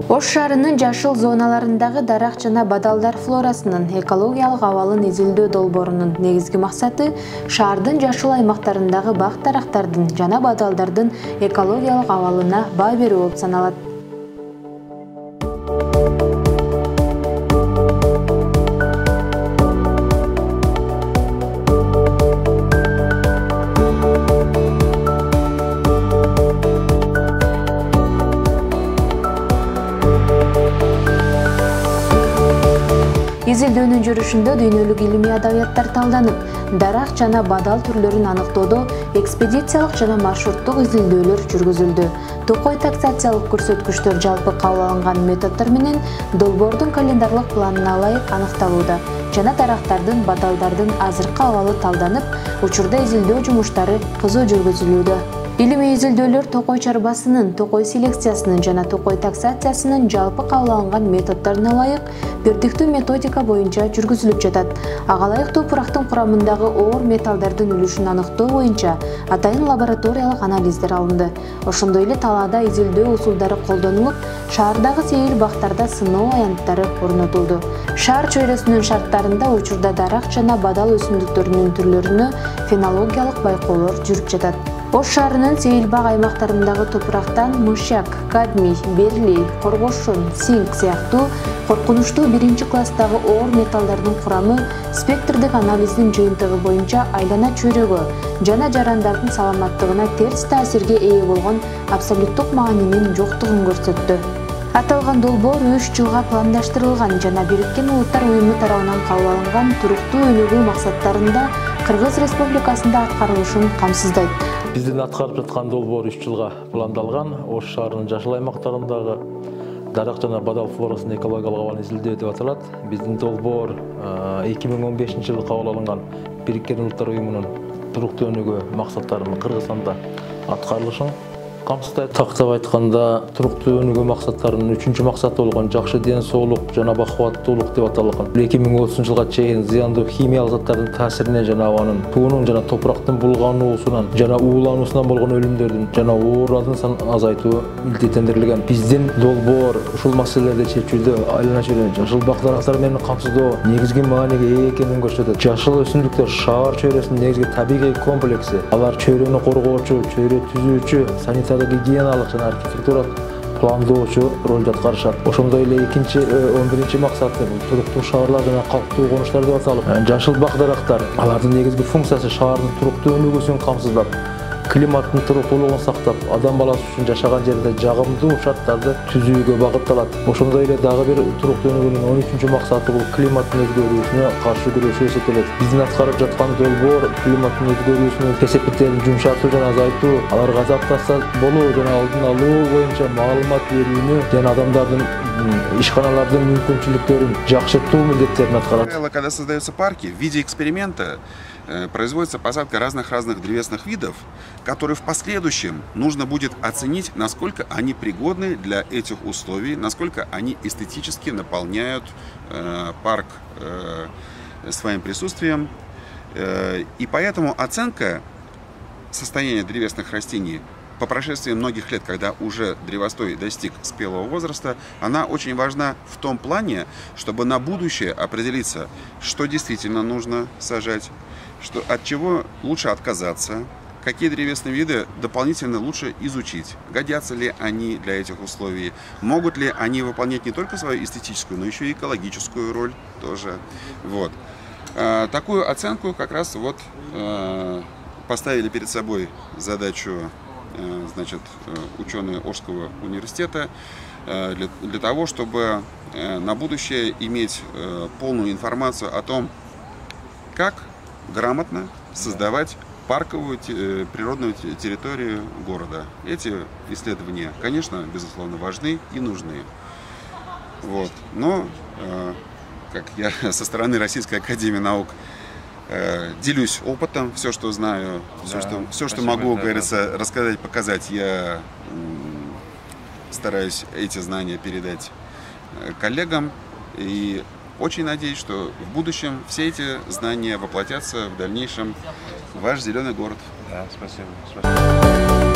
Ош шаарынын жашыл зоналарындагы дарак жана бадалдар флорасынын экологиялык абалын изилдөө долбоорунун негизги максаты шаардын жашыл аймактарындагы бак-дарактардын жана бадалдардын экологиялык абалына баа берүү болуп саналат. Изилдөөнүн жүрүшүндө дүйнөлүк илимий адабияттар талданып, дарак жана бадал түрлөрүн аныктоодо экспедициялык жана маршруттук изилдөөлөр жүргүзүлдү. Токой таксациялык көрсөткүчтөр жалпы кабыл алынган методдор менен долбоордун календарлык планына ылайык аныкталууда жана дарактардын, бадалдардын азыркы абалы талданып, учурда изилдөө жумуштары кызуу жүргүзүлүүдө. Илимий изилдөөлөр токой чарбасынын, токой селекциясынын жана токой таксациясынын жалпы кабыл алынган методдоруна ылайык бирдиктүү методика боюнча жүргүзүлүп жатат. Ага ылайык топурактын курамындагы оор металлдардын үлүшүн аныктоо боюнча атайын лабораториялык анализдер алынды. Ошондой эле талаада изилдөө усулдары колдонулуп, шаардагы сейил бактарда сыноо аянттары орнотулду. Шаар чөйрөсүнүн шарттарында учурда дарак жана бадал өсүмдүктөрүнүн түрлөрүнө фенологиялык байкоолор жүрүп жатат. Ош шаарынын сейилбак аймактарындагы топурактан мышьяк, кадмий, берлий, коргошун, цинк сыяктуу коркунучтуу биринчи класстагы оор металлдардын курамы спектрдик анализдин жыйынтыгы боюнча айлана чөйрөгө жана жарандардын саламаттыгына терс таасирге ээ болгон абсолюттук маанинин жоктугун көрсөттү. Аталган долбоор 3 жылга пландаштырылган жана Бириккен Улуттар Уюму тарабынан кабыл алынган туруктуу өнүгүү максаттарында Кыргыз Республикасында аткарылышын камсыздайт. Биздин аткарып жаткан долбоор 3 жылга пландалган. Ош шаарынын жашыл аймактарындагы дарак жана бадал флорасын экологиялык абалын изилдөө деп аталат. Биздин долбоор 2015 жылы кабыл алынган Бириккен Улуттар Уюмунун туруктуу өнүгүү максаттарынын Кыргызстанда аткарылышын камсыздайт. Тактап айтканда, туруктуу өнүгүү максаттарынын 3-чү максаты болгон жакшы ден соолук жана бакубаттуулук деп аталган. 2030 жылга чейин зыяндуу химиялык заттардын таасиринен жана абанын, суунун жана топурактын булгануусунан жана уулануусунан болгон өлүмдөрдүн жана оорулардын санын азайтуу милдеттендирилген. Биздин долбоор ушул маселелерди чечүүдө айлана чөйрөнү жашыл бак-дарактар менен камсыздоо негизги мааниге ээ экенин көрсөтөт. Жашыл өсүмдүктөр шаар чөйрөсүнүн негизги табигый комплекси. Алар чөйрөнү коргоочу, чөйрө түзүүчү, гигиеналык жана архитектуралык пландоочу ролду аткарышат. Ошондой эле 11-чи максаты бул туруктуу шаарлар жана калктуу конуштар деп аталып, жашыл бак-дарактар алардын негизги функциясы шаардын туруктуу өнүгүүсүн камсыздап, климаттын туруктуулугун сактап, адам баласы үчүн жашаган жерде жагымдуу шарттарды түзүүгө багытталат. Ошондой эле дагы бир туруктуу өнүгүүнүн 13-чү максаты бул климаттын өзгөрүүсүнө каршы күрөшүү эсептелет. Биздин аткарып жаткан долбоор климаттын өзгөрүүсүнүн кесепеттерин жумшартуу жана азайтуу, аларга адаптация болуу жана алдын алуу боюнча маалымат берүүнү жана адамдардын ишканалардын мүмкүнчүлүктөрүн жакшыртуу милдеттерин аткарат. Когда создаются парки, в виде эксперимента производится посадка разных древесных видов, которые в последующем нужно будет оценить, насколько они пригодны для этих условий, насколько они эстетически наполняют парк своим присутствием. И поэтому оценка состояния древесных растений по прошествии многих лет, когда уже древостой достиг спелого возраста, она очень важна в том плане, чтобы на будущее определиться, что действительно нужно сажать, от чего лучше отказаться, какие древесные виды дополнительно лучше изучить, годятся ли они для этих условий, могут ли они выполнять не только свою эстетическую, но еще и экологическую роль тоже. Вот. Такую оценку как раз вот поставили перед собой задачу, значит, ученые Ошского университета для того, чтобы на будущее иметь полную информацию о том, как грамотно создавать парковую природную территорию города. Эти исследования, конечно, безусловно, важны и нужны. Вот. Но, как я со стороны Российской академии наук делюсь опытом, все, что знаю, все, что могу, говорится, рассказать, показать, я стараюсь эти знания передать коллегам. И очень надеюсь, что в будущем все эти знания воплотятся в дальнейшем в ваш зеленый город. Да, спасибо.